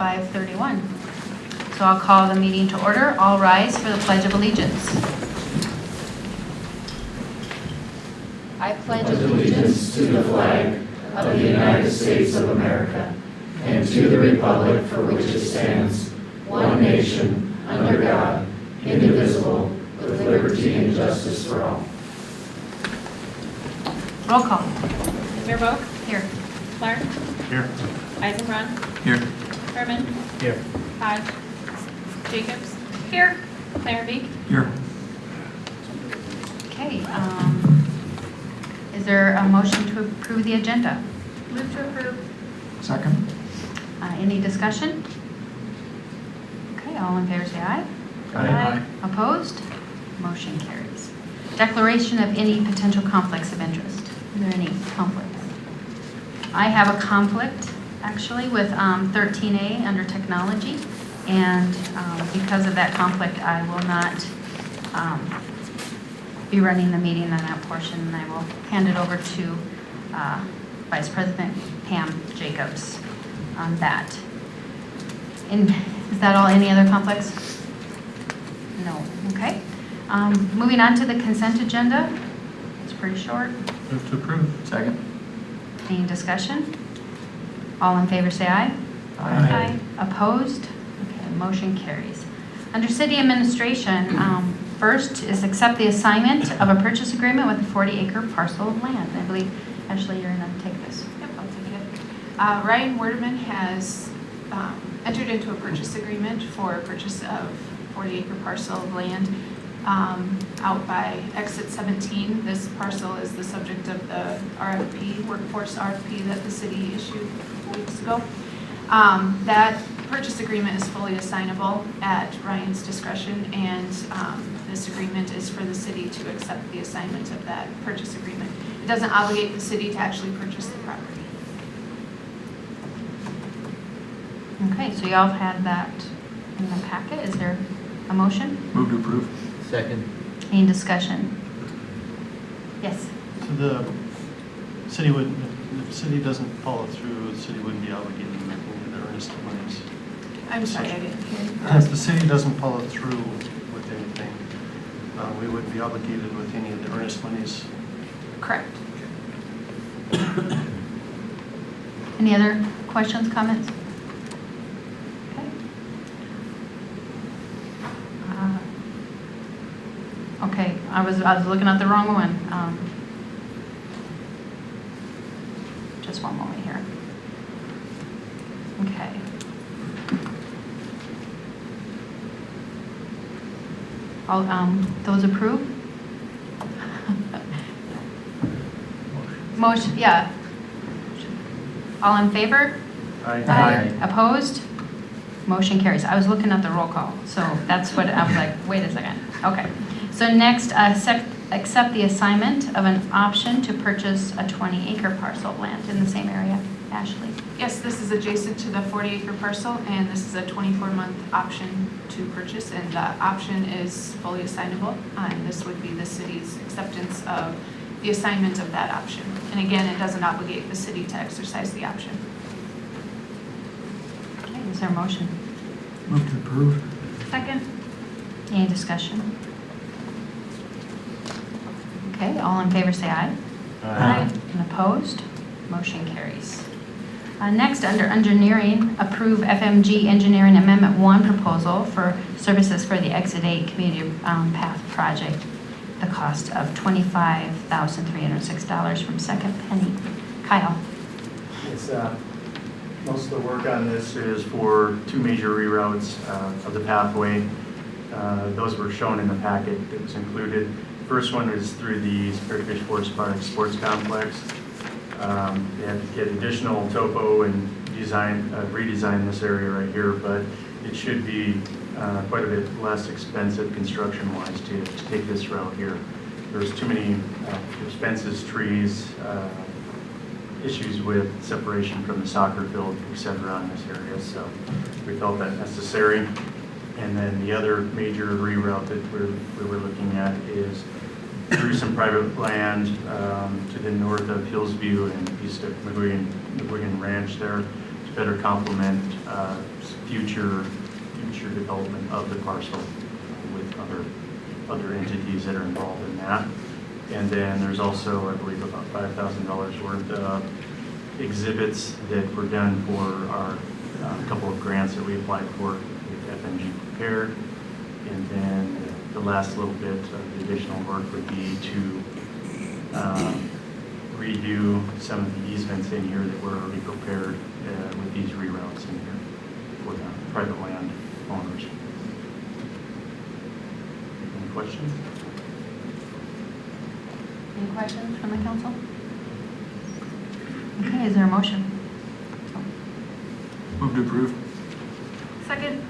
5:31. So I'll call the meeting to order. All rise for the Pledge of Allegiance. I pledge allegiance to the flag of the United States of America and to the republic for which it stands, one nation, under God, indivisible, with liberty and justice for all. roll call. Verboek, Here. Clark, Here. Eisenbrun, Here. Herman, Here. Hodge, Jacobs, Here. Clarenbeek. Here. Okay. Is there a motion to approve the agenda? Move to approve. Second. Any discussion? Okay, all in favor say aye. Aye. Opposed? Motion carries. Declaration of any potential conflicts of interest. Are there any conflicts? I have a conflict, actually, with 13A under technology, and because of that conflict, I will not be running the meeting on that portion, and I will hand it over to Vice President Pam Jacobs on that. And is that all? Any other conflicts? No. Okay. Moving on to the consent agenda. It's pretty short. Move to approve. Second. Any discussion? All in favor say aye. Aye. Opposed? Okay, motion carries. Under city administration, first is accept the assignment of a purchase agreement with a 40-acre parcel of land. I believe, Ashley, you're going to take this. Yep, I'll take it. Ryan Werdeman has entered into a purchase agreement for a purchase of 40-acre parcel of land out by exit 17. This parcel is the subject of the RFP, workforce RFP that the city issued a couple weeks ago. That purchase agreement is fully assignable at Ryan's discretion, and this agreement is for the city to accept the assignment of that purchase agreement. It doesn't obligate the city to actually purchase the property. Okay, so y'all have had that in the packet. Is there a motion? Move to approve. Second. Any discussion? Yes. So the city would, if the city doesn't follow through, the city wouldn't be obligated to make any of the earnest monies. I'm sorry, I didn't hear. If the city doesn't follow through with anything, we wouldn't be obligated with any of the earnest monies. Correct. Any other questions, comments? Okay. Okay, I was looking at the wrong one. Just one moment here. Okay. All, those approve? Motion, yeah. All in favor? Aye. Opposed? Motion carries. I was looking at the roll call, so that's what I was like, wait a second. Okay. So next, accept the assignment of an option to purchase a 20-acre parcel of land in the same area. Ashley? Yes, this is adjacent to the 40-acre parcel, and this is a 24-month option to purchase, and the option is fully assignable, and this would be the city's acceptance of the assignment of that option. And again, it doesn't obligate the city to exercise the option. Okay, is there a motion? Move to approve. Second. Any discussion? Okay, all in favor say aye. And opposed? Motion carries. Next, under engineering, approve FMG Engineering Amendment 1 proposal for services for the Exit 8 Community Path Project, the cost of $25,306 from Second Penny. Kyle? It's, most of the work on this is for two major reroutes of the pathway. Those were shown in the packet that was included. First one is through the Spearfish Forest Park Sports Complex. They had to get additional topo and redesign this area right here, but it should be quite a bit less expensive construction-wise to take this route here. There's too many fences, trees, issues with separation from the soccer field, et cetera, in this area, so we felt that necessary. And then the other major reroute that we were looking at is through some private land to the north of Hillsview and east of McGuigan Ranch there to better complement future development of the parcel with other entities that are involved in that. And then there's also, I believe, about $5,000 worth of exhibits that were done for our couple of grants that we applied for with FMG Prepare. And then the last little bit of the additional work would be to redo some of the easements in here that were already prepared with these reroutes in here for the private land owners. Any questions? Any questions from the council? Okay, is there a motion? Move to approve. Second.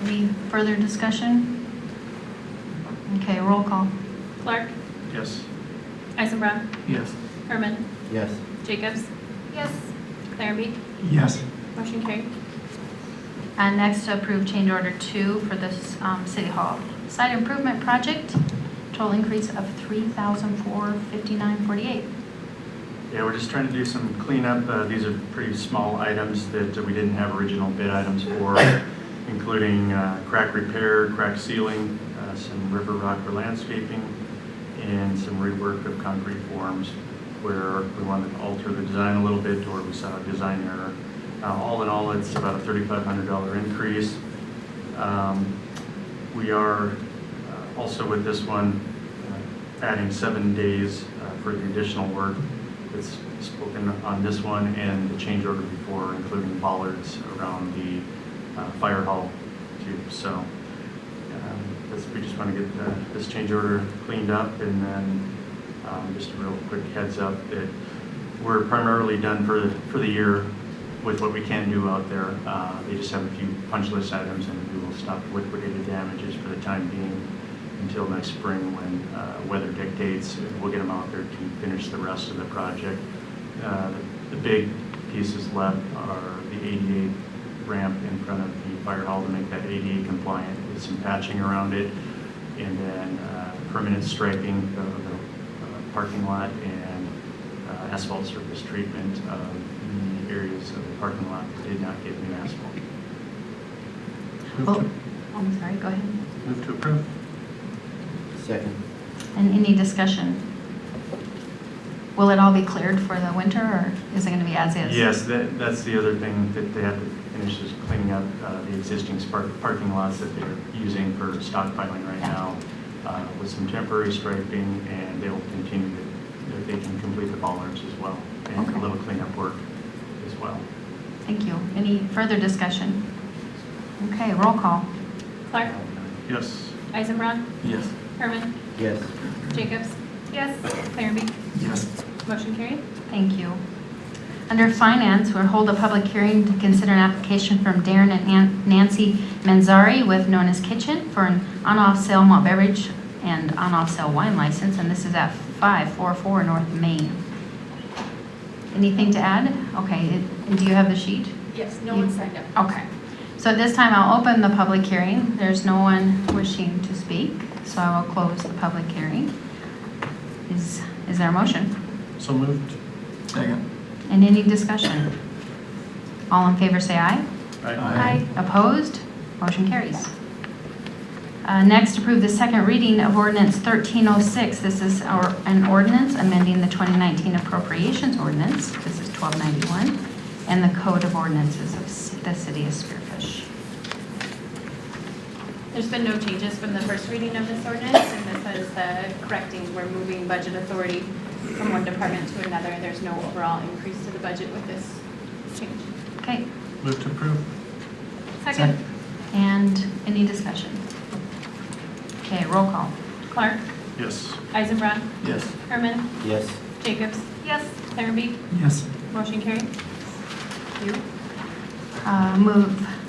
Any further discussion? Okay, roll call. Clark, Yes. Eisenbrown, Yes. Herman, Yes. Jacobs, Yes. Larrabee, Yes. motion carried. And next, to approve change order 2 for this City Hall site improvement project, total increase of $3,459.48. Yeah, we're just trying to do some cleanup. These are pretty small items that we didn't have original bid items for, including crack repair, crack sealing, some river rock for landscaping, and some rework of concrete forms where we wanted to alter the design a little bit or we saw a design error. All in all, it's about a $3,500 increase. We are also with this one adding 7 days for the additional work that's spoken on this one and the change order before, including bollards around the fire hall too. So we just want to get this change order cleaned up, and then just a real quick heads up that we're primarily done for the year with what we can do out there. They just have a few punch list items, and we will stop liquidated damages for the time being until next spring when weather dictates. We'll get them out there to finish the rest of the project. The big pieces left are the ADA ramp in front of the fire hall to make that ADA compliant with some patching around it, and then permanent striping of the parking lot and asphalt surface treatment of the areas of the parking lot that did not get new asphalt. Oh, I'm sorry, go ahead. Move to approve. Second. And any discussion? Will it all be cleared for the winter, or is it going to be as is? Yes, that's the other thing that they have to finish is cleaning up the existing parking lots that they're using for stockpiling right now with some temporary striping, and they will continue they can complete the bollards as well, and Okay. a little cleanup work as well. Thank you. Any further discussion? Okay, roll call. Clark, Yes. Eisenbrown, Yes. Herman, Yes. Jacobs, Yes. Larrabee, Yes. motion carried. Thank you. Under Finance, we'll hold a public hearing to consider an application from Darren and Nancy Manzari with Known as Kitchen for an on-off sale malt beverage and on-off sale wine license, and this is at 544 North Main. Anything to add? Okay, and do you have the sheet? Yes, no one signed up. Okay. So at this time, I'll open the public hearing. There's no one wishing to speak, so I will close the public hearing. Is there a motion? So moved. Second. And any discussion? All in favor say aye. Aye. Opposed? Motion carries. Next, approve the second reading of ordinance 1306. This is an ordinance amending the 2019 appropriations ordinance. This is 1291, and the code of ordinances of the city of Spearfish. There's been no changes from the first reading of this ordinance, and this is correcting, we're moving budget authority from one department to another. There's no overall increase to the budget with this change. Okay, Move to approve. Second. and any discussion? Okay, roll call. Clark, Yes. Eisenbrown, Yes. Herman, Yes. Jacobs, Yes. Larrabee, Yes. motion carried.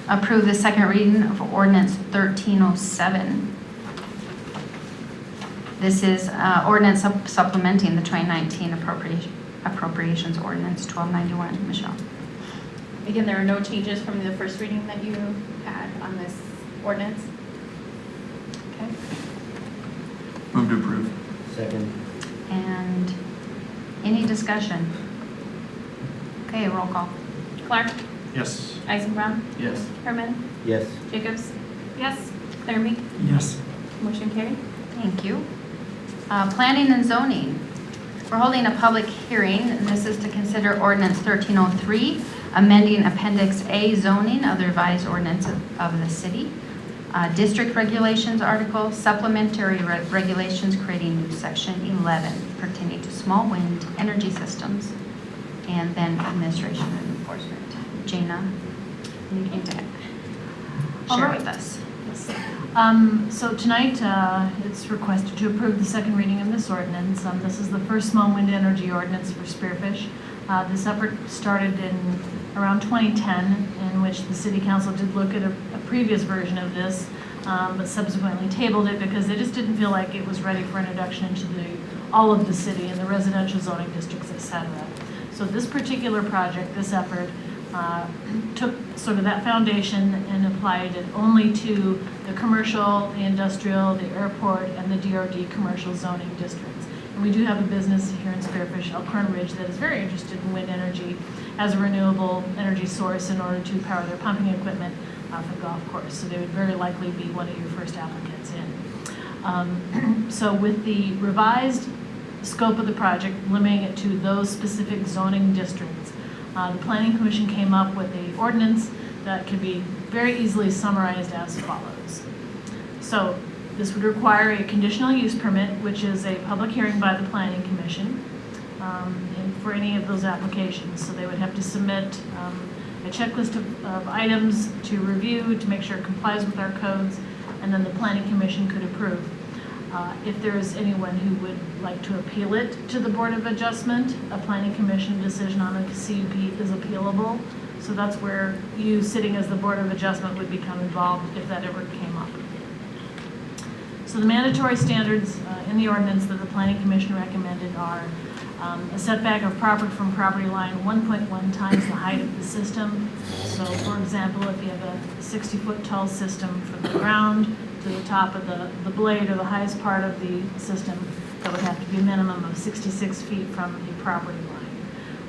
Approve the second reading of ordinance 1307. This is ordinance supplementing the 2019 appropriations ordinance 1291. Michelle? Again, there are no changes from the first reading that you had on this ordinance. Okay. Move to approve. Second. And any discussion? Okay, roll call. Clark, Yes. Eisenbrown, Yes. Herman, Yes. Jacobs, Yes. Larrabee. Yes. Motion carried. Thank you. Planning and zoning. We're holding a public hearing, and this is to consider ordinance 1303, amending Appendix A zoning of the revised ordinance of the city. District regulations article, supplementary regulations creating new section 11 pertaining to small wind energy systems, and then administration and enforcement. Jana, you came to All share right. with us. So tonight, it's requested to approve the second reading of this ordinance. This is the first small wind energy ordinance for Spearfish. This effort started in around 2010, in which the city council did look at a previous version of this, but subsequently tabled it because they just didn't feel like it was ready for introduction into all of the city and the residential zoning districts, et cetera. So this particular project, this effort, took sort of that foundation and applied it only to the commercial, the industrial, the airport, and the DRD commercial zoning districts. And we do have a business here in Spearfish, Elkhorn Ridge, that is very interested in wind energy as a renewable energy source in order to power their pumping equipment off a golf course. So they would very likely be one of your first applicants in. So with the revised scope of the project, limiting it to those specific zoning districts, the Planning Commission came up with an ordinance that can be very easily summarized as follows. So this would require a conditional use permit, which is a public hearing by the Planning Commission and for any of those applications. So they would have to submit a checklist of items to review to make sure it complies with our codes, and then the Planning Commission could approve. If there is anyone who would like to appeal it to the Board of Adjustment, a Planning Commission decision on a CUP is appealable. So that's where you, sitting as the Board of Adjustment, would become involved if that ever came up. So the mandatory standards in the ordinance that the Planning Commission recommended are a setback of from property line 1.1 times the height of the system. So for example, if you have a 60-foot tall system from the ground to the top of the blade or the highest part of the system, that would have to be a minimum of 66 feet from the property line.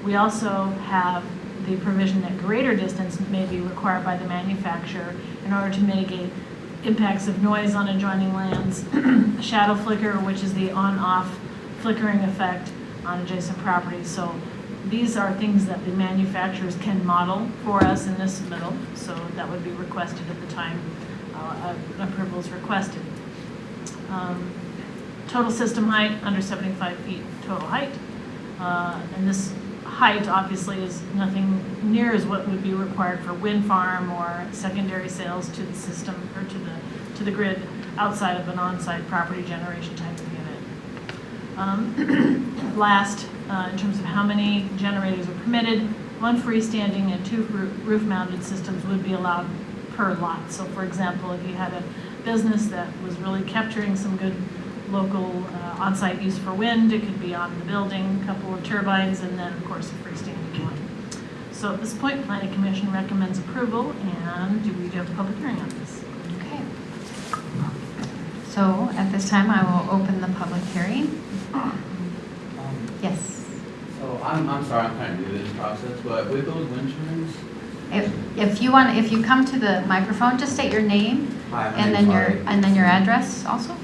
We also have the provision that greater distance may be required by the manufacturer in order to mitigate impacts of noise on adjoining lands, shadow flicker, which is the on-off flickering effect on adjacent properties. So these are things that the manufacturers can model for us in this submittal, so that would be requested at the time approval is requested. Total system height, under 75 feet total height. And this height obviously is nothing near as what would be required for wind farm or secondary sales to the system or to the grid outside of an on-site property generation type of unit. Last, in terms of how many generators are permitted, 1 freestanding and 2 roof-mounted systems would be allowed per lot. So for example, if you had a business that was really capturing some good local on-site use for wind, it could be on the building, a couple of turbines, and then of course a freestanding one. So at this point, Planning Commission recommends approval, and do we have a public hearing on this? Okay. So at this time, I will open the public hearing. Yes. So I'm sorry, I'm kind of new to this process, but with those wind turbines, If you come to the microphone, just state your name hi, my and name's then your address also.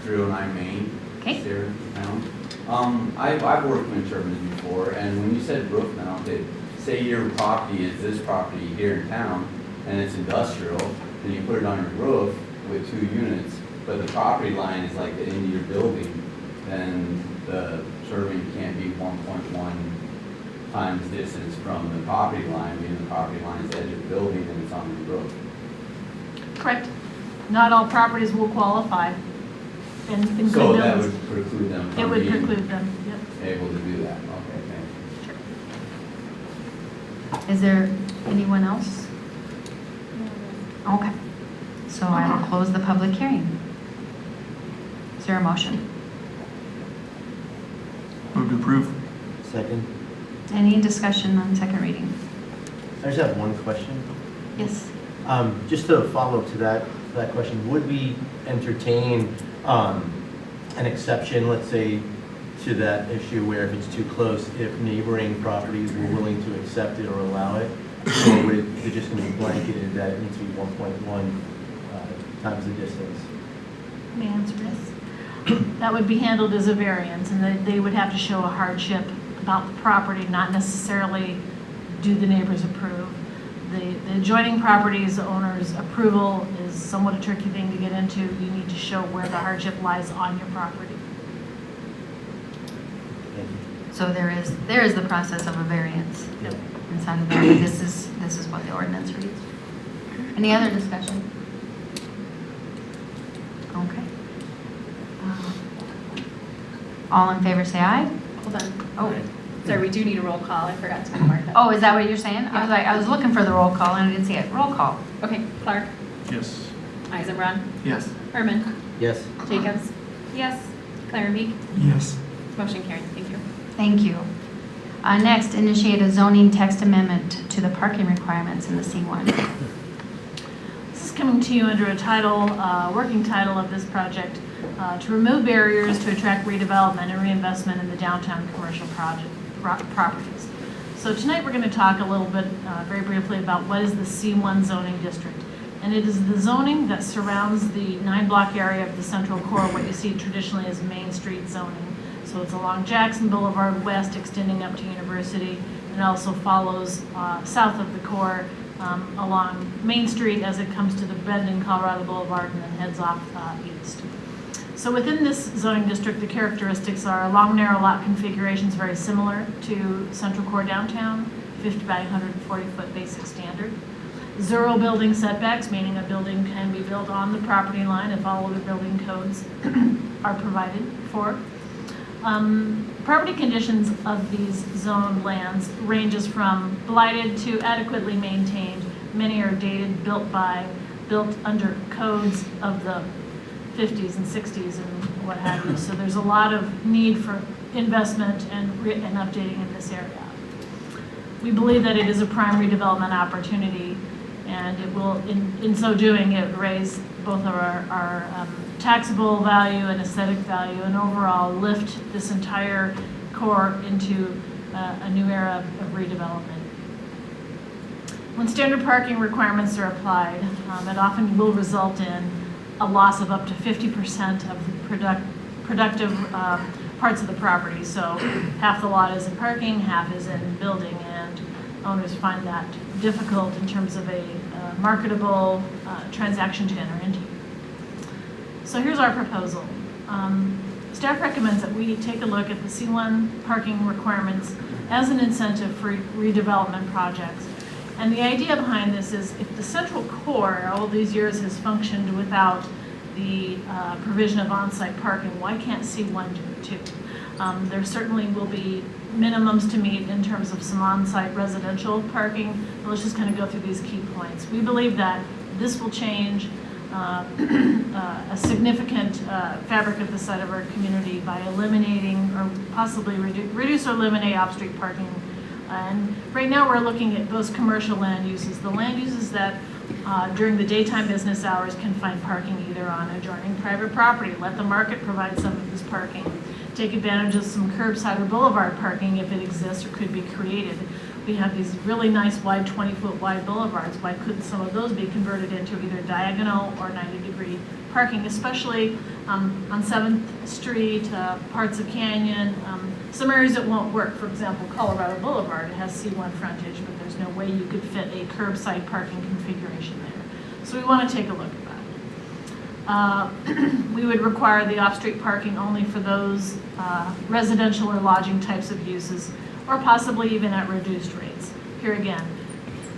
309 Main, Okay. Sarah Town. I've worked wind turbines before, and when you said roof mounted, say your property is this property here in town, and it's industrial, then you put it on your roof with 2 units, but the property line is like the end of your building, then the turbine can't be 1.1 times distance from the property line, meaning the property line is the edge of the building and it's on the roof. Correct. Not all properties will qualify. In good So that buildings. would preclude them It from would being preclude them, yep. able to do that. Okay, thanks. Is there anyone else? Okay. So I will close the public hearing. Is there a motion? Move to approve. Second. Any discussion on second reading? I just have one question. Yes. Just to follow to that question, would we entertain an exception, let's say, to that issue where if it's too close, if neighboring properties were willing to accept it or allow it? Or would it just going to be blanketed that it needs to be 1.1 times the distance? The answer is, that would be handled as a variance, and they would have to show a hardship about the property, not necessarily do the neighbors approve. The adjoining property's owner's approval is somewhat a tricky thing to get into. You need to show where the hardship lies on your property. Thank you. So there is the process of a variance Yep. inside of that. This is what the ordinance reads. Any other discussion? Okay. All in favor, say aye. Hold on. Oh, Sorry, we do need a roll call. I forgot to mark that. oh, is that what you're saying? I was looking for the roll call and I didn't see it. Roll call. Okay, Clark, Yes. Eisenbrod, Yes. Herman, Yes. Jacobs. Yes. Clarenbeek. Yes. Motion carries. Thank you. Thank you. Next, initiate a zoning text amendment to the parking requirements in the C1. This is coming to you under a title, working title of this project, to remove barriers to attract redevelopment and reinvestment in the downtown commercial properties. So tonight we're going to talk a little bit, very briefly, about what is the C1 zoning district. And it is the zoning that surrounds the 9-block area of the central core, what you see traditionally as Main Street zoning. So it's along Jackson Boulevard West, extending up to University, and also follows south of the core along Main Street as it comes to the bend in Colorado Boulevard and then heads off east. So within this zoning district, the characteristics are long, narrow lot configurations very similar to Central Core downtown, 50 by 140 foot basic standard. 0 building setbacks, meaning a building can be built on the property line if all of the building codes are provided for. Property conditions of these zoned lands ranges from blighted to adequately maintained. Many are dated, built under codes of the 50s and 60s and what have you. So there's a lot of need for investment and updating in this area. We believe that it is a prime redevelopment opportunity, and it will, in so doing, it raise both our taxable value and aesthetic value, and overall lift this entire core into a new era of redevelopment. When standard parking requirements are applied, it often will result in a loss of up to 50% of the productive parts of the property. So half the lot is in parking, half is in building, and owners find that difficult in terms of a marketable transaction to enter into. So here's our proposal. Staff recommends that we take a look at the C1 parking requirements as an incentive for redevelopment projects. And the idea behind this is if the central core all these years has functioned without the provision of on-site parking, why can't C1 do it too? There certainly will be minimums to meet in terms of some on-site residential parking. But let's just kind of go through these key points. We believe that this will change a significant fabric of the site of our community by eliminating or possibly reduce or eliminate off-street parking. And right now we're looking at those commercial land uses, the land uses that during the daytime business hours can find parking either on adjoining private property, let the market provide some of this parking, take advantage of some curbside or boulevard parking if it exists or could be created. We have these really nice wide 20-foot wide boulevards. Why couldn't some of those be converted into either diagonal or 90-degree parking, especially on 7th Street, parts of Canyon, some areas that won't work. For example, Colorado Boulevard, it has C1 frontage, but there's no way you could fit a curbside parking configuration there. So we want to take a look at that. We would require the off-street parking only for those residential or lodging types of uses, or possibly even at reduced rates. Here again,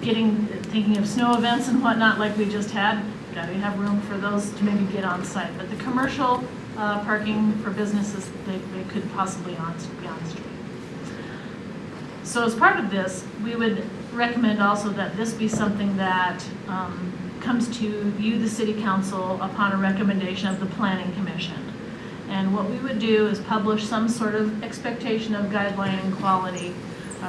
thinking of snow events and whatnot like we just had, got to have room for those to maybe get on site. But the commercial parking for businesses, they could possibly be on street. So as part of this, we would recommend also that this be something that comes to you, the City Council, upon a recommendation of the Planning Commission. And what we would do is publish some sort of expectation of guideline and quality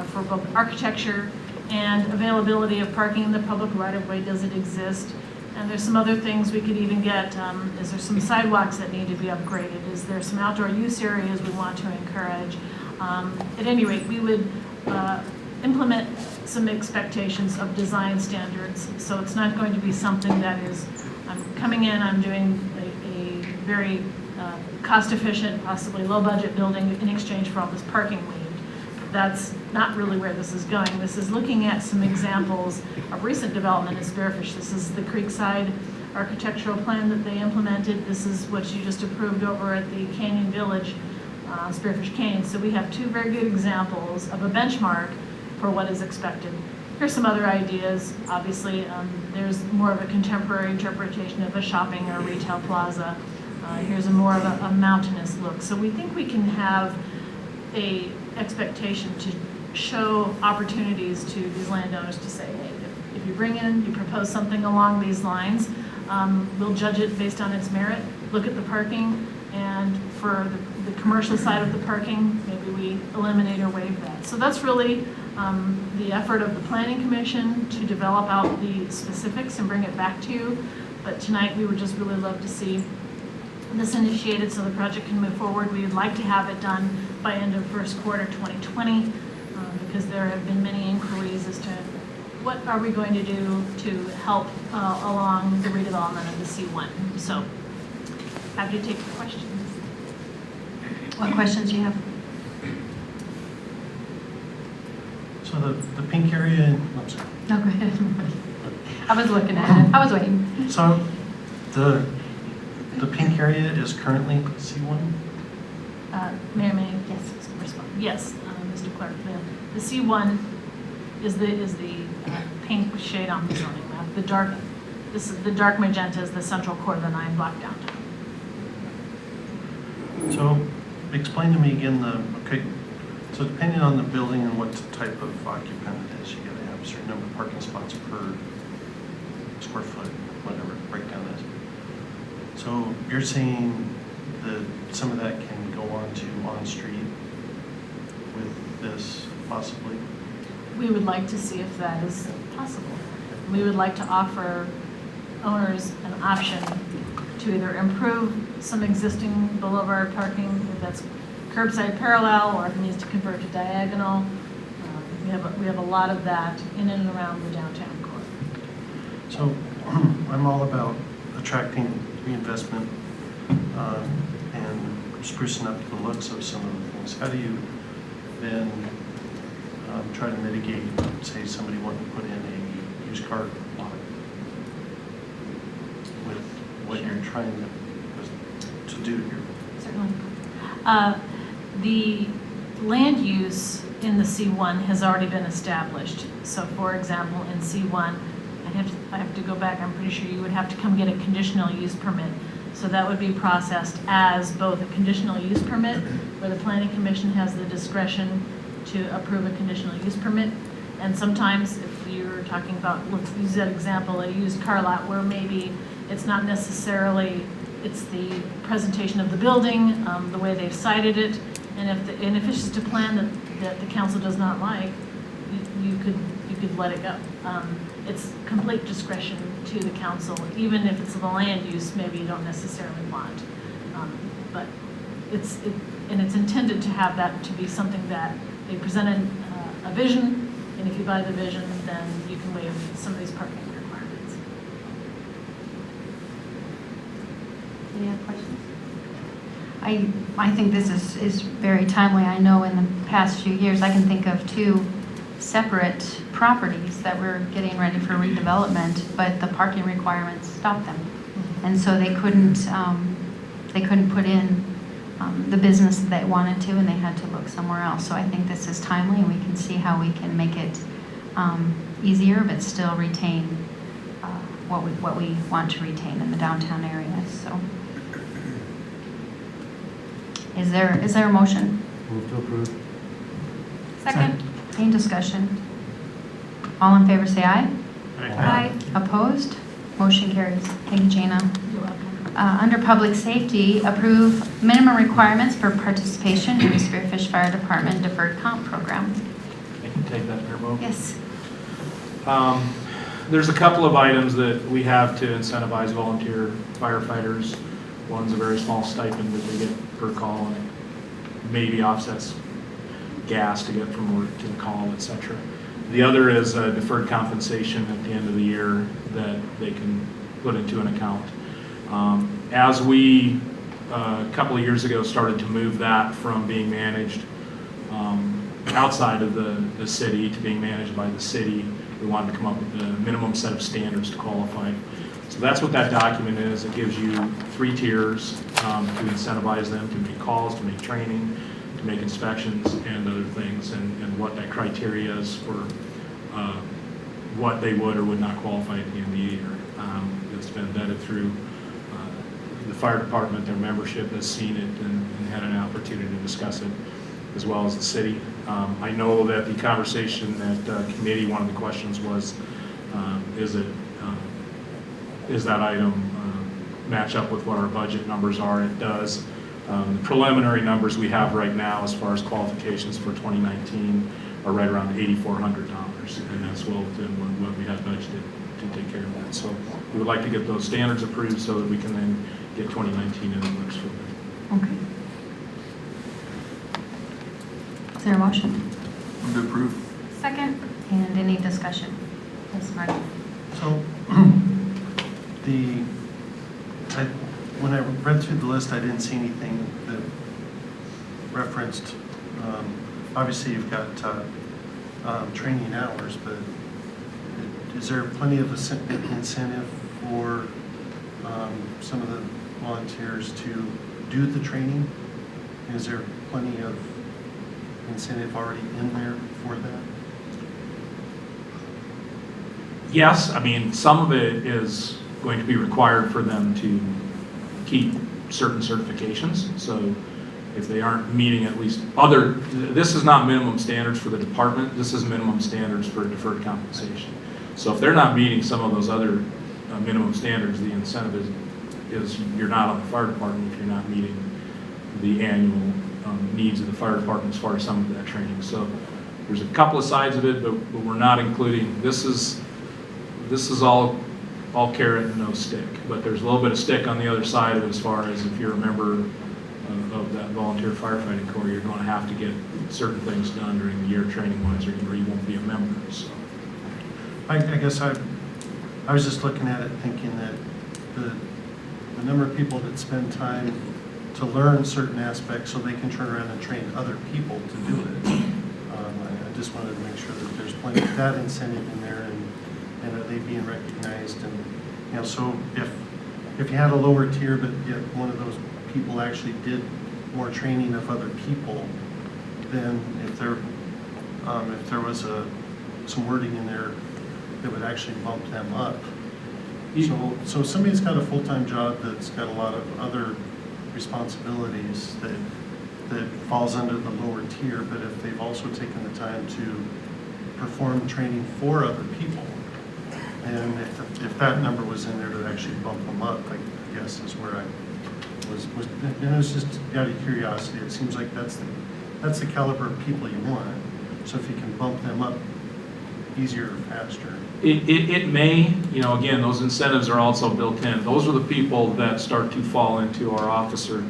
for both architecture and availability of parking in the public right-of-way. Does it exist? And there's some other things we could even get. Is there some sidewalks that need to be upgraded? Is there some outdoor use areas we want to encourage? At any rate, we would implement some expectations of design standards. So it's not going to be something that is, I'm coming in, I'm doing a very cost-efficient, possibly low-budget building in exchange for all this parking we need. That's not really where this is going. This is looking at some examples of recent development in Spearfish. This is the Creekside architectural plan that they implemented. This is what you just approved over at the Canyon Village, Spearfish Canyon. So we have two very good examples of a benchmark for what is expected. Here's some other ideas. Obviously, there's more of a contemporary interpretation of a shopping or retail plaza. Here's more of a mountainous look. So we think we can have a expectation to show opportunities to these landowners to say, hey, if you bring in, you propose something along these lines, we'll judge it based on its merit, look at the parking, and for the commercial side of the parking, maybe we eliminate or waive that. So that's really the effort of the Planning Commission to develop out the specifics and bring it back to you. But tonight, we would just really love to see this initiated so the project can move forward. We would like to have it done by end of first quarter 2020 because there have been many inquiries as to what are we going to do to help along the redevelopment of the C1. So happy to take your questions. What questions do you have? So the pink area, I'm sorry. No, go ahead. I was looking at it. I was waiting. So the pink area is currently C1? Mayor, may I respond? Yes, Mr. Clerk. The C1 is the pink shade on the zoning map. The dark magenta is the central core of the 9-block downtown. So explain to me again okay, so depending on the building and what type of occupant it is, you gotta have a certain number of parking spots per square foot, whatever breakdown is. So you're saying that some of that can go on to on-street with this possibly? We would like to see if that is possible. We would like to offer owners an option to either improve some existing boulevard parking, if that's curbside parallel, or if it needs to convert to diagonal. We have a lot of that in and around the downtown core. So I'm all about attracting reinvestment and sprucing up the looks of some of the things. How do you then try to mitigate, say, somebody wanting to put in a used car lot with what you're trying to do here? Certainly. The land use in the C1 has already been established. So for example, in C1, I have to go back, I'm pretty sure you would have to come get a conditional use permit. So that would be processed as both a conditional use permit, where the Planning Commission has the discretion to approve a conditional use permit. And sometimes if you're talking about, let's use that example, a used car lot where maybe it's not necessarily, it's the presentation of the building, the way they've cited it, and if it's just a plan that the council does not like, you could let it go. It's complete discretion to the council, even if it's the land use maybe you don't necessarily want. But it's intended to have that to be something that they presented a vision, and if you buy the vision, then you can waive some of these parking requirements. Any other questions? I think this is very timely. I know in the past few years, I can think of 2 separate properties that were getting ready for redevelopment, but the parking requirements stopped them. And so they couldn't put in the business that they wanted to, and they had to look somewhere else. So I think this is timely, and we can see how we can make it easier, but still retain what we want to retain in the downtown area. So, is there a motion? Move to approve. Second. Any discussion? All in favor, say aye. Aye. Opposed? Motion carries. Thank you, Jana. You're welcome. Under Public Safety, approve minimum requirements for participation in the Spearfish Fire Department Deferred Comp Program. I can take that, Mayor Bo. Yes. There's a couple of items that we have to incentivize volunteer firefighters. One's a very small stipend that they get per call, and it maybe offsets gas to get from work to the call, etc. The other is deferred compensation at the end of the year that they can put into an account. As we, a couple of years ago, started to move that from being managed outside of the city to being managed by the city, we wanted to come up with a minimum set of standards to qualify. So that's what that document is. It gives you 3 tiers to incentivize them to make calls, to make training, to make inspections and other things, and what that criteria is for what they would or would not qualify at the end of the year. It's been vetted through the fire department. Their membership has seen it and had an opportunity to discuss it, as well as the city. I know that the conversation at committee, one of the questions was, is that item match up with what our budget numbers are? It does. The preliminary numbers we have right now as far as qualifications for 2019 are right around $8,400, and that's well within what we had budgeted to take care of that. So we would like to get those standards approved so that we can then get 2019 in the works for them. Okay. Is there a motion? Move to approve. Second. And any discussion? Yes, Marty? So, when I read through the list, I didn't see anything that referenced, obviously you've got training hours, but is there plenty of incentive for some of the volunteers to do the training? Is there plenty of incentive already in there for that? Yes, I mean, some of it is going to be required for them to keep certain certifications. So if they aren't meeting at least this is not minimum standards for the department, this is minimum standards for deferred compensation. So if they're not meeting some of those other minimum standards, the incentive is you're not on the fire department if you're not meeting the annual needs of the fire department as far as some of that training. So there's a couple of sides of it, but we're not including, this is all carrot and no stick, but there's a little bit of stick on the other side of it as far as if you're a member of that volunteer firefighting corps, you're going to have to get certain things done during the year training-wise, or you won't be a member. So I guess I was just looking at it thinking that the number of people that spend time to learn certain aspects so they can turn around and train other people to do it. I just wanted to make sure that there's plenty of that incentive in there, and are they being recognized? And so if you had a lower tier, but yet one of those people actually did more training of other people, then if there was some wording in there that would actually bump them up. So somebody's got a full-time job that's got a lot of other responsibilities that falls under the lower tier, but if they've also taken the time to perform training for other people, and if that number was in there to actually bump them up, I guess is where I was and it was just out of curiosity. It seems like that's the caliber of people you want. So if you can bump them up easier or faster. it may, again, those incentives are also built in. Those are the people that start to fall into our officer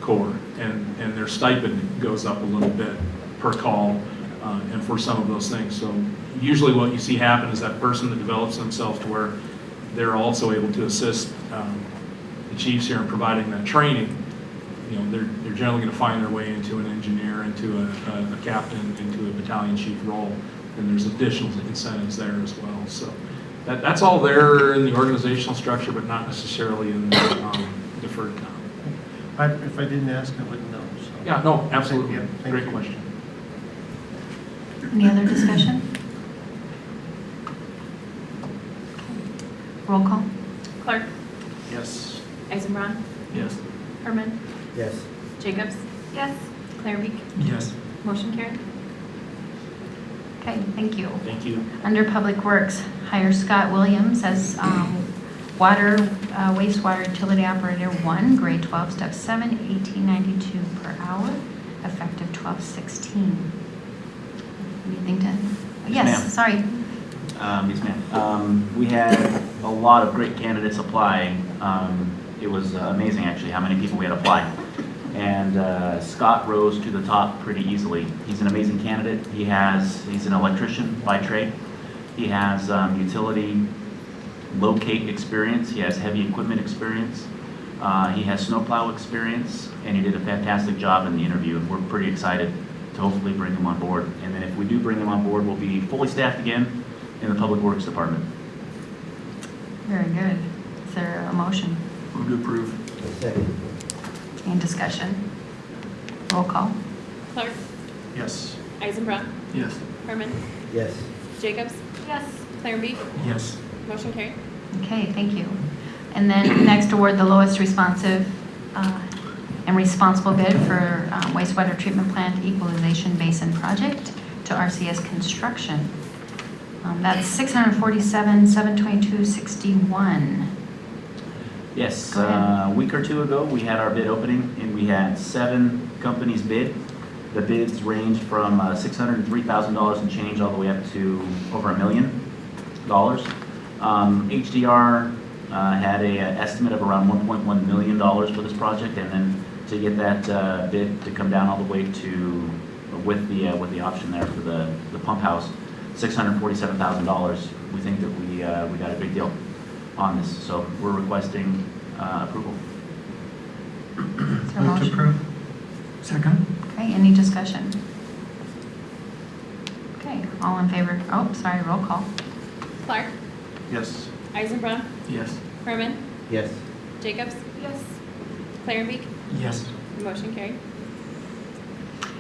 corps, and their stipend goes up a little bit per call, and for some of those things. So usually what you see happen is that person that develops themselves to where they're also able to assist the chiefs here in providing that training. They're generally going to find their way into an engineer, into a captain, into a battalion chief role, and there's additional incentives there as well. So that's all there in the organizational structure, but not necessarily in the deferred comp. If I didn't ask, I wouldn't know. So. Yeah, no, absolutely. Thank Great you. question. Any other discussion? Roll call? Clark, Yes. Eisenbraun, Yes. Herman, Yes. Jacobs, Yes. Clairbeek, Yes. motion carried. Okay, thank you. Thank you. Under Public Works, hire Scott Williams as water, wastewater utility operator 1, grade 12, step 7, $18.92 per hour, effective 12/16. Anything to? Yes, Yes, ma'am. sorry. Yes, ma'am. We had a lot of great candidates applying. It was amazing, actually, how many people we had apply. And Scott rose to the top pretty easily. He's an amazing candidate. He's an electrician by trade. He has utility locate experience. He has heavy equipment experience. He has snowplow experience, and he did a fantastic job in the interview. And we're pretty excited to hopefully bring him on board. And then if we do bring him on board, we'll be fully staffed again in the Public Works Department. Very good. Is there a motion? Move to approve. Second. Any discussion? Roll call. Clark, Yes. Eisenbrock, Yes. Herman, Yes. Jacobs, Yes. Clarenbeek, Yes. motion carried. Okay, thank you. And then next, award the lowest responsive and responsible bid for wastewater treatment plant equalization basin project to RCS Construction. That's $647,722.61. Yes, Go ahead. a week or two ago, we had our bid opening, and we had 7 companies bid. The bids ranged from $603,000 and change all the way up to over $1 million. HDR had a estimate of around $1.1 million for this project, and then to get that bid to come down all the way to, with the option there for the pump house, $647,000. We think that we got a great deal on this, so we're requesting approval. Is there a Move to motion? approve. Second? Okay, any discussion? Okay, all in favor? Oh, sorry, roll call. Clark, Yes. Eisenbrock, Yes. Herman, Yes. Jacobs, Yes. Clarenbeek, Yes. motion carried.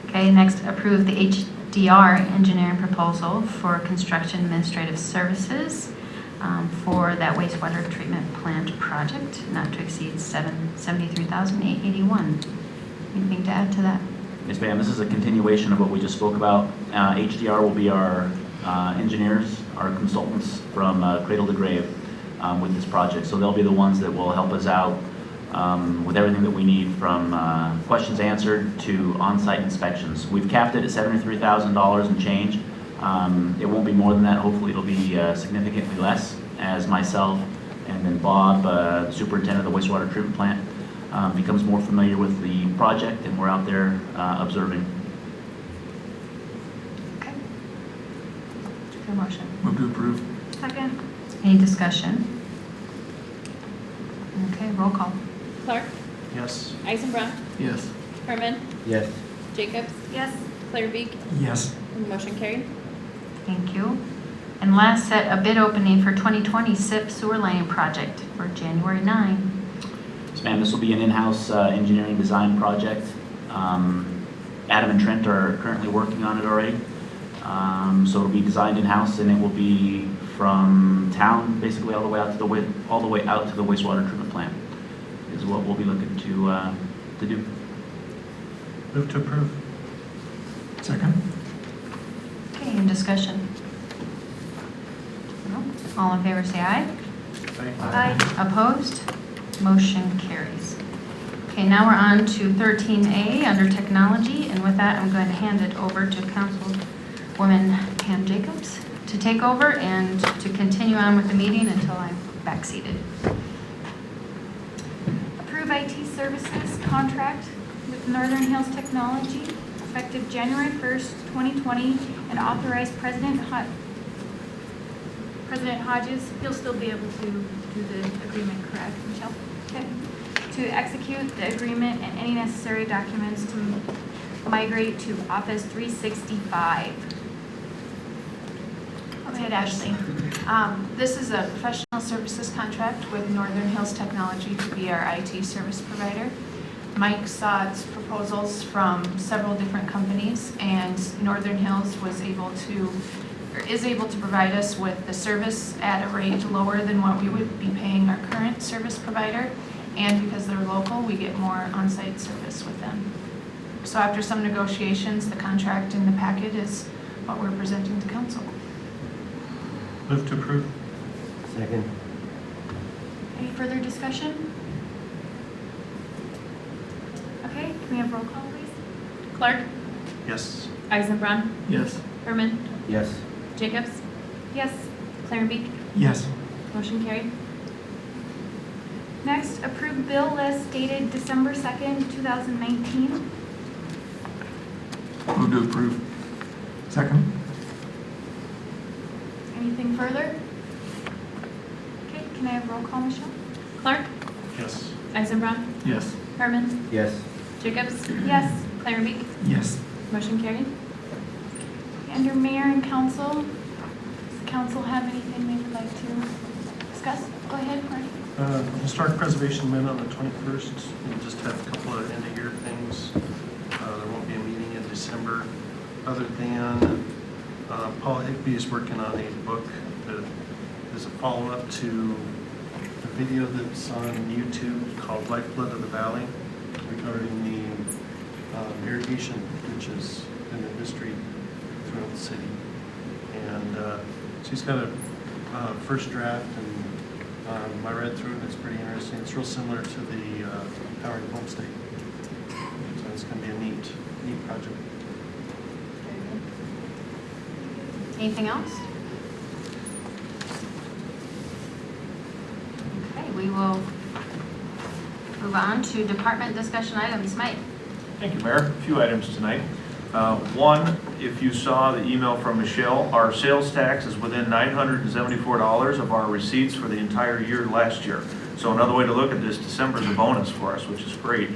Okay, next, approve the HDR engineering proposal for construction administrative services for that wastewater treatment plant project, not to exceed $73,881. Anything to add to that? Yes, ma'am, this is a continuation of what we just spoke about. HDR will be our engineers, our consultants from cradle to grave with this project. So they'll be the ones that will help us out with everything that we need, from questions answered to on-site inspections. We've capped it at $73,000 and change. It won't be more than that. Hopefully it'll be significantly less, as myself and then Bob, the superintendent of the wastewater treatment plant, becomes more familiar with the project, and we're out there observing. Okay. Is there a motion? Move to approve. Second. Any discussion? Okay, roll call. Clark, Yes. Eisenbrock, Yes. Herman, Yes. Jacobs, Yes. Clarenbeek, Yes. motion carried. Thank you. And last, set a bid opening for 2020 SIP sewer line project for January 9. Yes, ma'am, this will be an in-house engineering design project. Adam and Trent are currently working on it already. So it'll be designed in-house, and it will be from town, basically all the way out to the wastewater treatment plant, is what we'll be looking to do. Move to approve. Second? Okay, any discussion? No? All in favor, say aye. Aye. Opposed? Motion carries. Okay, now we're on to 13A under technology, and with that, I'm going to hand it over to Councilwoman Pam Jacobs to take over and to continue on with the meeting until I'm back seated. Approve IT services contract with Northern Hills Technology effective January 1st, 2020, and authorize President Hodges, he'll still be able to do the agreement, correct, Michelle? Okay. To execute the agreement and any necessary documents to migrate to Office 365. Okay, Ashley. This is a professional services contract with Northern Hills Technology to be our IT service provider. Mike saw proposals from several different companies, and Northern Hills is able to provide us with the service at a rate lower than what we would be paying our current service provider. And because they're local, we get more on-site service with them. So after some negotiations, the contract in the packet is what we're presenting to council. Move to approve. Second. Any further discussion? Okay, can we have roll call, please? Clark, Yes. Eisenbrock, Yes. Herman, Yes. Jacobs, Yes. Clarenbeek, Yes. motion carried. Next, approved bill list dated December 2nd, 2019. Move to approve. Second. Anything further? Okay, can I have roll call, Michelle? Clark, Yes. Eisenbraun, Yes. Herman, Yes. Jacobs, Yes. Clarenbeek, Yes. motion carried. Under mayor and council, does council have anything they would like to discuss? Go ahead, Marty. Historic preservation men on the 21st. We'll just have a couple of end-of-year things. There won't be a meeting in December, other than Paul Higby is working on a book that is a follow-up to a video that's on YouTube called Lifeblood of the Valley regarding the irrigation ditches in the history throughout the city. And so he's got a first draft, and I read through it, and it's pretty interesting. It's real similar to the Powering Homestay. So it's going to be a neat project. Anything else? Okay, we will move on to department discussion items. Mike? Thank you, Mayor. A few items tonight. One, if you saw the email from Michelle, our sales tax is within $974 of our receipts for the entire year last year. So another way to look at this, December is a bonus for us, which is great.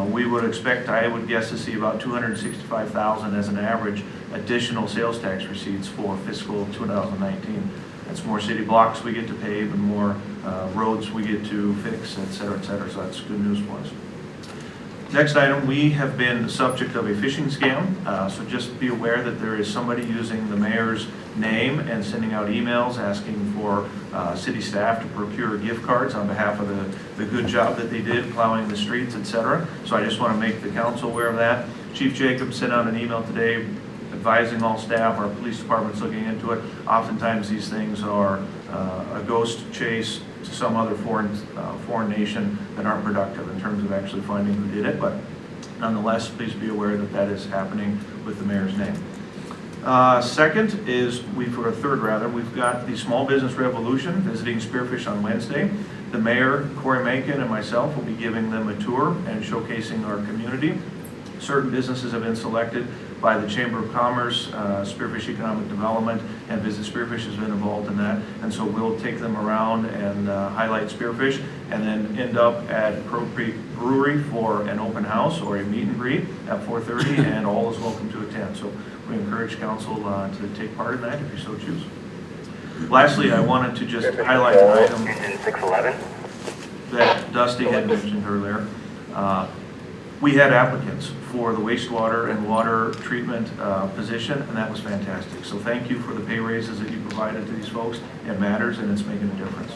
We would expect, I would guess, to see about $265,000 as an average additional sales tax receipts for fiscal 2019. That's more city blocks we get to pave and more roads we get to fix, et cetera, so that's good news for us. Next item, we have been the subject of a phishing scam, so just be aware that there is somebody using the mayor's name and sending out emails asking for city staff to procure gift cards on behalf of the good job that they did plowing the streets, etc. So I just want to make the council aware of that. Chief Jacobs sent out an email today advising all staff, our police department's looking into it. Oftentimes these things are a ghost chase to some other foreign nation that aren't productive in terms of actually finding who did it, but nonetheless, please be aware that that is happening with the mayor's name. Second is, we've got the Small Business Revolution visiting Spearfish on Wednesday. The mayor, Corey Macon, and myself will be giving them a tour and showcasing our community. Certain businesses have been selected by the Chamber of Commerce, Spearfish Economic Development, and Visit Spearfish has been involved in that. And so we'll take them around and highlight Spearfish, and then end up at Crow Creek Brewery for an open house or a meet and greet at 4:30, and all is welcome to attend. So we encourage council to take part in that if you so choose. Lastly, I wanted to just highlight an item that Dusty had mentioned earlier. We had applicants for the wastewater and water treatment position, and that was fantastic. So thank you for the pay raises that you provided to these folks. It matters, and it's making a difference.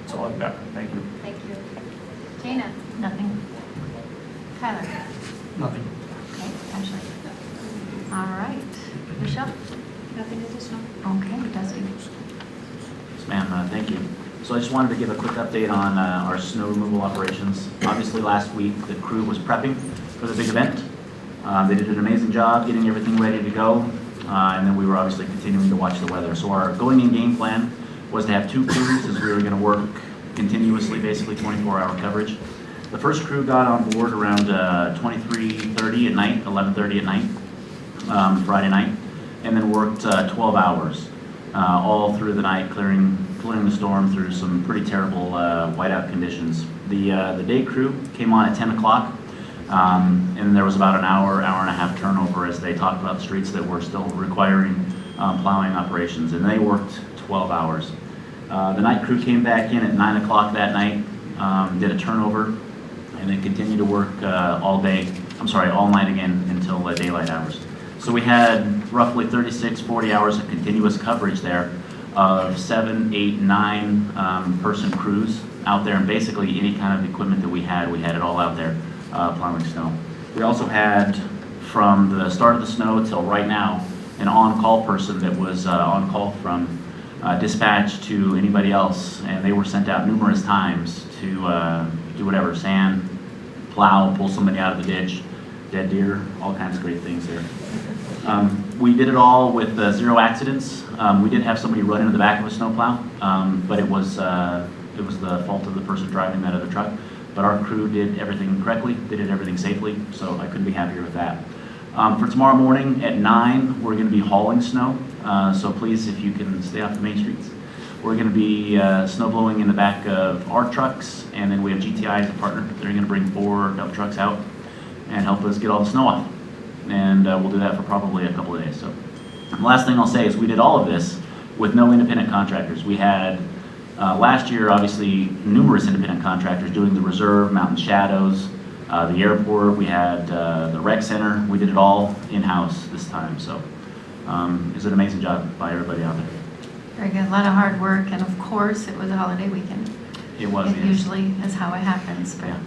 That's all I've got. Thank you. Thank you. Dana? Nothing. Tyler? Nothing. Okay, Ashley? All right. Michelle? Nothing additional. Okay, Dusty? Yes, ma'am, thank you. So I just wanted to give a quick update on our snow removal operations. Obviously, last week, the crew was prepping for the big event. They did an amazing job getting everything ready to go, and then we were obviously continuing to watch the weather. So our going-in game plan was to have two crews, as we were going to work continuously, basically 24-hour coverage. The first crew got on board around 23:30 at night, 11:30 at night, Friday night, and then worked 12 hours all through the night, clearing the storm through some pretty terrible whiteout conditions. The day crew came on at 10 o'clock, and there was about an hour and a half turnover as they talked about streets that were still requiring plowing operations, and they worked 12 hours. The night crew came back in at 9 o'clock that night, did a turnover, and then continued to work all night again until daylight hours. So we had roughly 40 hours of continuous coverage there of 7, 8, 9 person crews out there, and basically any kind of equipment that we had it all out there plowing snow. We also had, from the start of the snow till right now, an on-call person that was on call from dispatch to anybody else, and they were sent out numerous times to do whatever, sand, plow, pull somebody out of the ditch, dead deer, all kinds of great things there. We did it all with 0 accidents. We did have somebody run into the back of a snowplow, but it was it was the fault of the person driving that other truck. But our crew did everything correctly, they did everything safely, so I couldn't be happier with that. For tomorrow morning at 9, we're going to be hauling snow, so please, if you can stay off the main streets. We're going to be snow blowing in the back of our trucks, and then we have GTI as a partner. They're going to bring 4 dump trucks out and help us get all the snow off. And we'll do that for probably a couple of days. So the last thing I'll say is we did all of this with no independent contractors. We had last year, obviously, numerous independent contractors doing the reserve, Mountain Shadows, the airport. We had the rec center. We did it all in-house this time. So it's an amazing job by everybody out there. Very good, a lot of hard work, and of course, it was a holiday weekend. It was. It yes. usually is how it happens, but Yeah.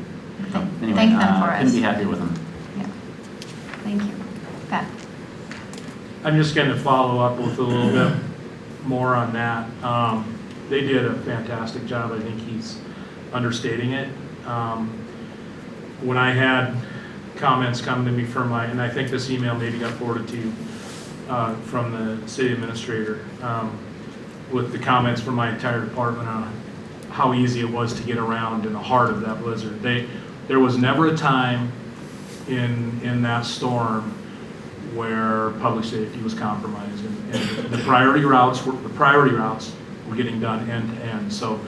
So, anyway, thank them for couldn't us. be happier with them. Yeah. Thank you. Pat? I'm just going to follow up with a little bit more on that. They did a fantastic job. I think he's understating it. When I had comments come to me from and I think this email maybe got forwarded to you from the city administrator, with the comments from my entire department on how easy it was to get around in the heart of that blizzard. There was never a time in that storm where public safety was compromised, and the priority routes were getting done end to end. So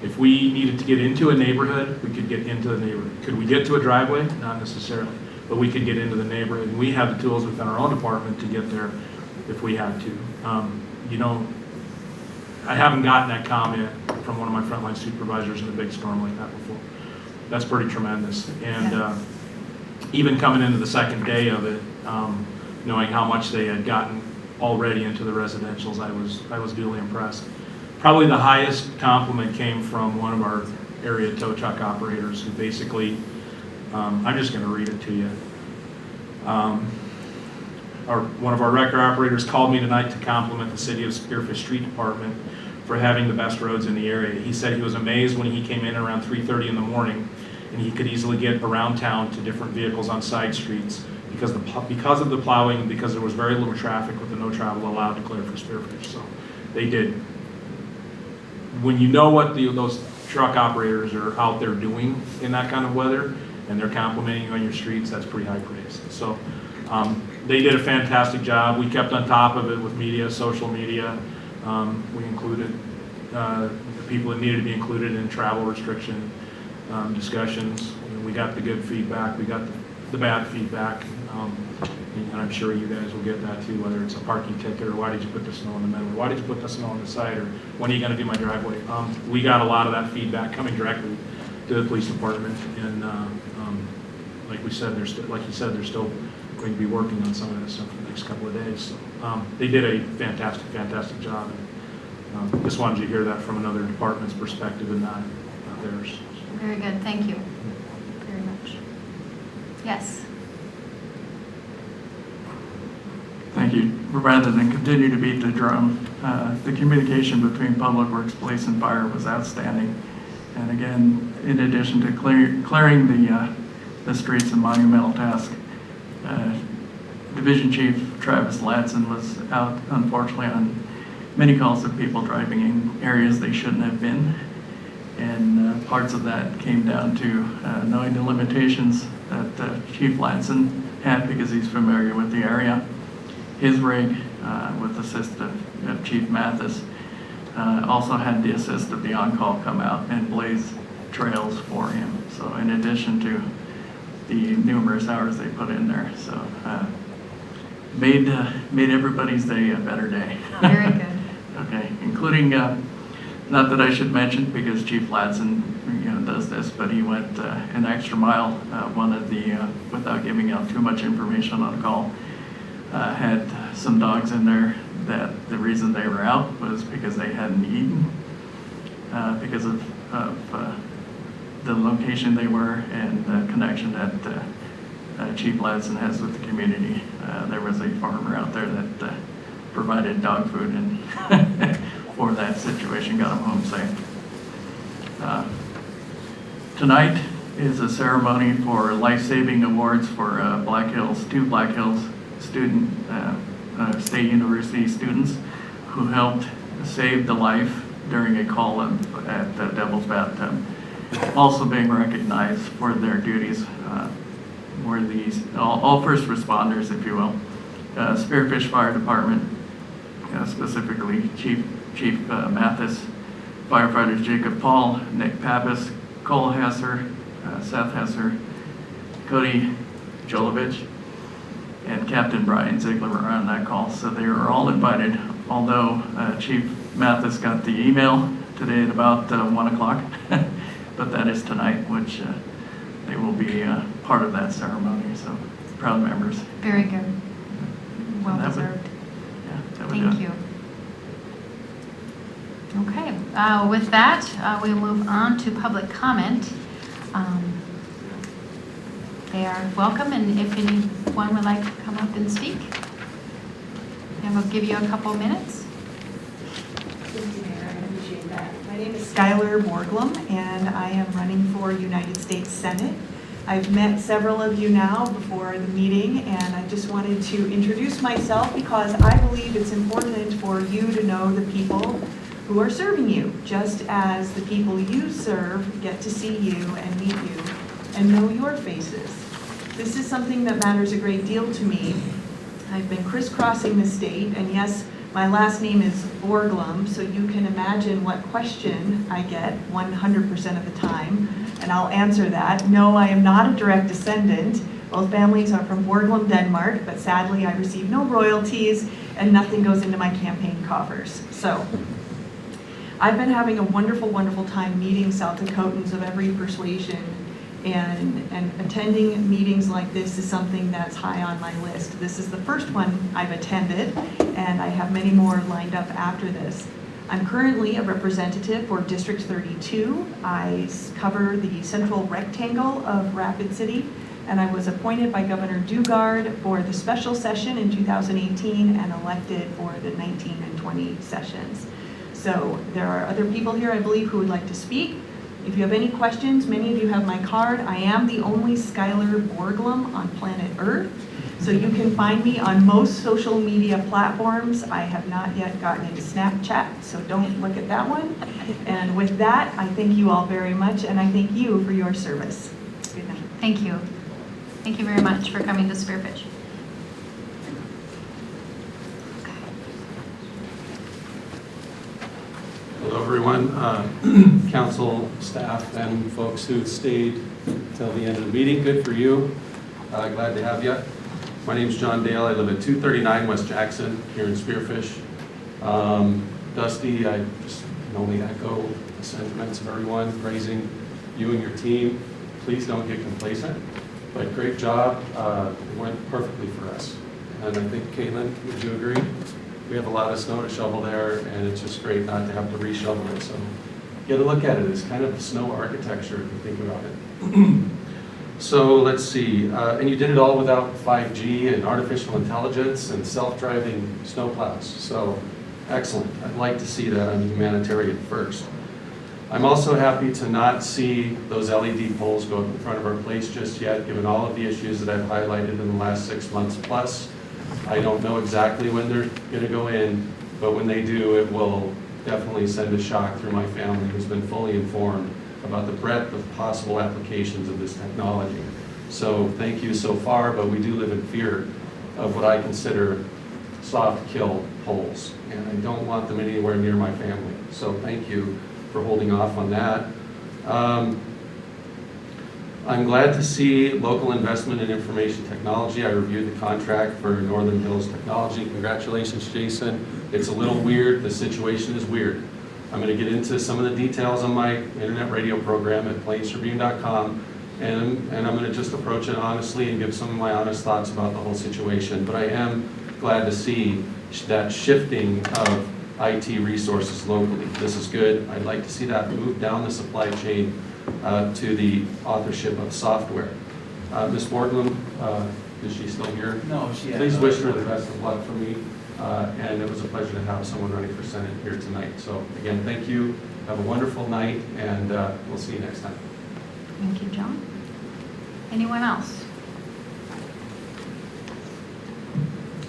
if we needed to get into a neighborhood, we could get into the neighborhood. Could we get to a driveway? Not necessarily, but we could get into the neighborhood, and we have the tools within our own department to get there if we had to. I haven't gotten that comment from one of my frontline supervisors in a big storm like that before. That's pretty tremendous. And even coming into the second day of it, knowing how much they had gotten already into the residentials, I was duly impressed. Probably the highest compliment came from one of our area tow truck operators who basically, I'm just going to read it to you. One of our wrecker operators called me tonight to compliment the City of Spearfish Street Department for having the best roads in the area. He said he was amazed when he came in around 3:30 in the morning and he could easily get around town to different vehicles on side streets because of the plowing, because there was very little traffic with the no travel allowed declared for Spearfish. So they did. When you know what those truck operators are out there doing in that kind of weather and they're complimenting you on your streets, that's pretty high praise. So they did a fantastic job. We kept on top of it with media, social media. We included the people that needed to be included in travel restriction discussions. We got the good feedback. We got the bad feedback. And I'm sure you guys will get that too, whether it's a parking ticket or why did you put the snow in the middle? Why did you put the snow on the side? Or when are you going to do my driveway? We got a lot of that feedback coming directly to the police department. And like we said, like you said, they're still going to be working on some of this stuff for the next couple of days. So they did a fantastic job. And just wanted you to hear that from another department's perspective and not theirs. Very good, thank you very much. Yes? Thank you. Rather than continue to beat the drum, the communication between Public Works, Police, and Fire was outstanding. And again, in addition to clearing the streets and monumental task, Division Chief Travis Ladson was out, unfortunately, on many calls of people driving in areas they shouldn't have been. And parts of that came down to knowing the limitations that Chief Ladson had because he's familiar with the area. His rig, with the assist of Chief Mathis, also had the assist of the on-call come out and blaze trails for him. So in addition to the numerous hours they put in there, so made everybody's day a better day. Very good. Okay, including, not that I should mention because Chief Ladson, does this, but he went an extra mile. One of the, without giving out too much information on call, had some dogs in there that the reason they were out was because they hadn't eaten, because of the location they were and the connection that Chief Ladson has with the community. There was a farmer out there that provided dog food and for that situation, got them home safe. Tonight is a ceremony for life-saving awards for two Black Hills State University students who helped save the life during a call at the Devil's Bathtub. Also being recognized for their duties were these, all first responders, if you will. Spearfish Fire Department, specifically Chief Mathis, firefighters Jacob Paul, Nick Pappas, Cole Hesser, Seth Hesser, Cody Jolovich, and Captain Brian Ziegler were on that call. So they were all invited, although Chief Mathis got the email today at about 1 o'clock, but that is tonight, which they will be part of that ceremony. So proud members. Very good. Well And that would- deserved. Yeah, that would do it. Thank you. Okay, with that, we'll move on to public comment. They are welcome, and if anyone would like to come up and speak, and we'll give you a couple minutes. Thank you, Mayor. I appreciate that. My name is Skylar Borglum, and I am running for United States Senate. I've met several of you now before the meeting, and I just wanted to introduce myself because I believe it's important for you to know the people who are serving you, just as the people you serve get to see you and meet you and know your faces. This is something that matters a great deal to me. I've been crisscrossing the state, and yes, my last name is Borglum, so you can imagine what question I get 100% of the time, and I'll answer that. No, I am not a direct descendant. Both families are from Borglum, Denmark, but sadly I receive no royalties and nothing goes into my campaign coffers. So I've been having a wonderful, wonderful time meeting South Dakotans of every persuasion, and attending meetings like this is something that's high on my list. This is the first one I've attended, and I have many more lined up after this. I'm currently a representative for District 32. I cover the central rectangle of Rapid City, and I was appointed by Governor Dugard for the special session in 2018 and elected for the 19 and 20 sessions. So there are other people here, I believe, who would like to speak. If you have any questions, many of you have my card. I am the only Skylar Borglum on planet Earth, so you can find me on most social media platforms. I have not yet gotten into Snapchat, so don't look at that one. And with that, I thank you all very much, and I thank you for your service. Good night. Thank you. Thank you very much for coming to Spearfish. Hello, everyone, council, staff, and folks who stayed till the end of the meeting. Good for you. Glad to have you. My name is John Dale. I live at 239 West Jackson here in Spearfish. Dusty, I just can only echo the sentiments of everyone praising you and your team. Please don't get complacent, but great job. It went perfectly for us. And I think, Caitlin, would you agree? We have a lot of snow to shovel there, and it's just great not to have to reshovel it. So get a look at it. It's kind of snow architecture if you think about it. So let's see. And you did it all without 5G and artificial intelligence and self-driving snowplows. So excellent. I'd like to see that on humanitarian first. I'm also happy to not see those LED poles go up in front of our place just yet, given all of the issues that I've highlighted in the last 6 months plus. I don't know exactly when they're going to go in, but when they do, it will definitely send a shock through my family, who's been fully informed about the breadth of possible applications of this technology. So thank you so far, but we do live in fear of what I consider soft kill poles, and I don't want them anywhere near my family. So thank you for holding off on that. I'm glad to see local investment in information technology. I reviewed the contract for Northern Hills Technology. Congratulations, Jason. It's a little weird. The situation is weird. I'm going to get into some of the details on my internet radio program at plainstribune.com, and I'm going to just approach it honestly and give some of my honest thoughts about the whole situation. But I am glad to see that shifting of IT resources locally. This is good. I'd like to see that move down the supply chain to the authorship of software. Ms. Borglum, is she still here? No, she Please wish her the best of luck for me. And it was a pleasure to have someone running for Senate here tonight. So again, thank you. Have a wonderful night, and we'll see you next time. Thank you, John. Anyone else?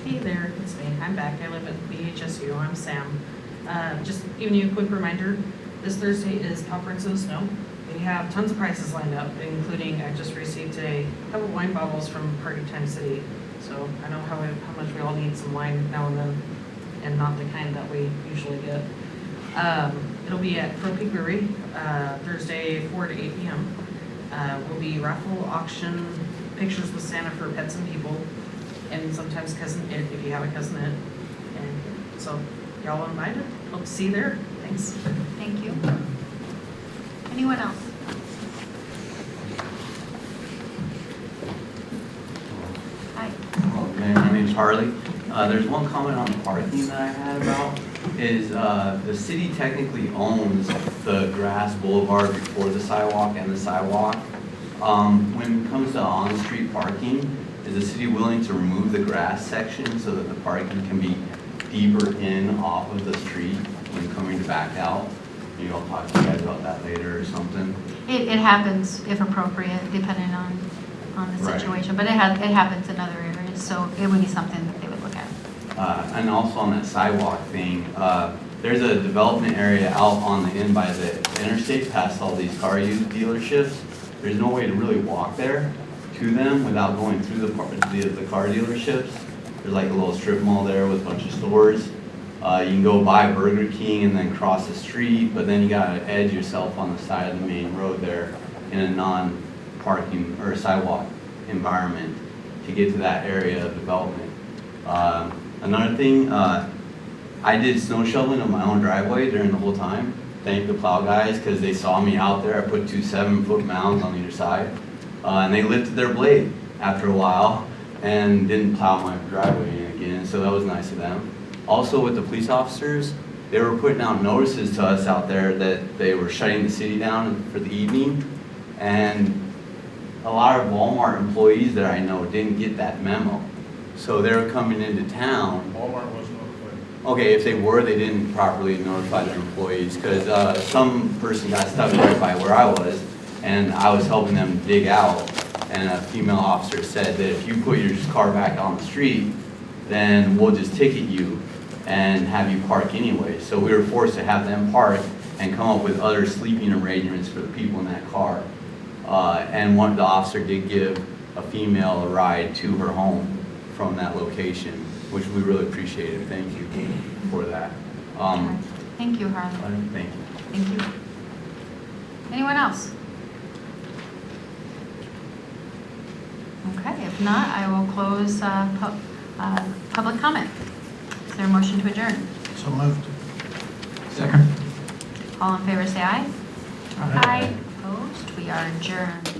Hey there, it's me. I'm back. I live at BHSU. I'm Sam. Just giving you a quick reminder, this Thursday is Conference in the Snow. We have tons of prizes lined up, including I just received today a couple wine bottles from Party Time City. So I know how much we all need some wine now and then, and not the kind that we usually get. It'll be at Crow Peak Brewery, Thursday 4 to 8 p.m. Will be raffle, auction, pictures with Santa for pets and people, and sometimes cousin it if you have a cousin it. And so y'all invited. Hope to see you there. Thanks. Thank you. Anyone else? Hi. My name's Harley. There's one comment on the parking that I had about, is the city technically owns the grass boulevard before the sidewalk and the sidewalk. When it comes to on-street parking, is the city willing to remove the grass section so that the parking can be deeper in off of the street when coming to back out? Maybe I'll talk to you guys about that later or something. It happens if appropriate, depending on the Right. situation, but it happens in other areas, so it would be something that they would look at. And also on that sidewalk thing, there's a development area out on the end by the interstate past all these car dealerships. There's no way to really walk there to them without going through the car dealerships. There's like a little strip mall there with a bunch of stores. You can go by Burger King and then cross the street, but then you gotta edge yourself on the side of the main road there in a non-parking or sidewalk environment to get to that area of development. Another thing, I did snow shoveling on my own driveway during the whole time. Thank the plow guys because they saw me out there. I put 2 7-foot mounds on either side, and they lifted their blade after a while and didn't plow my driveway in again. So that was nice of them. Also with the police officers, they were putting out notices to us out there that they were shutting the city down for the evening, and a lot of Walmart employees that I know didn't get that memo. So they were coming into town. Walmart was notified. Okay, if they were, they didn't properly notify their employees because some person got stuck right by where I was, and I was helping them dig out, and a female officer said that if you put your car back on the street, then we'll just ticket you and have you park anyway. So we were forced to have them park and come up with other sleeping arrangements for the people in that car. And one of the officer did give a female a ride to her home from that location, which we really appreciated. Thank you for that. Thank you, Harley. Thank you. Thank you. Anyone else? Okay, if not, I will close public comment. Is there a motion to adjourn? So moved. Second. All in favor, say aye. Aye. Opposed? We are adjourned.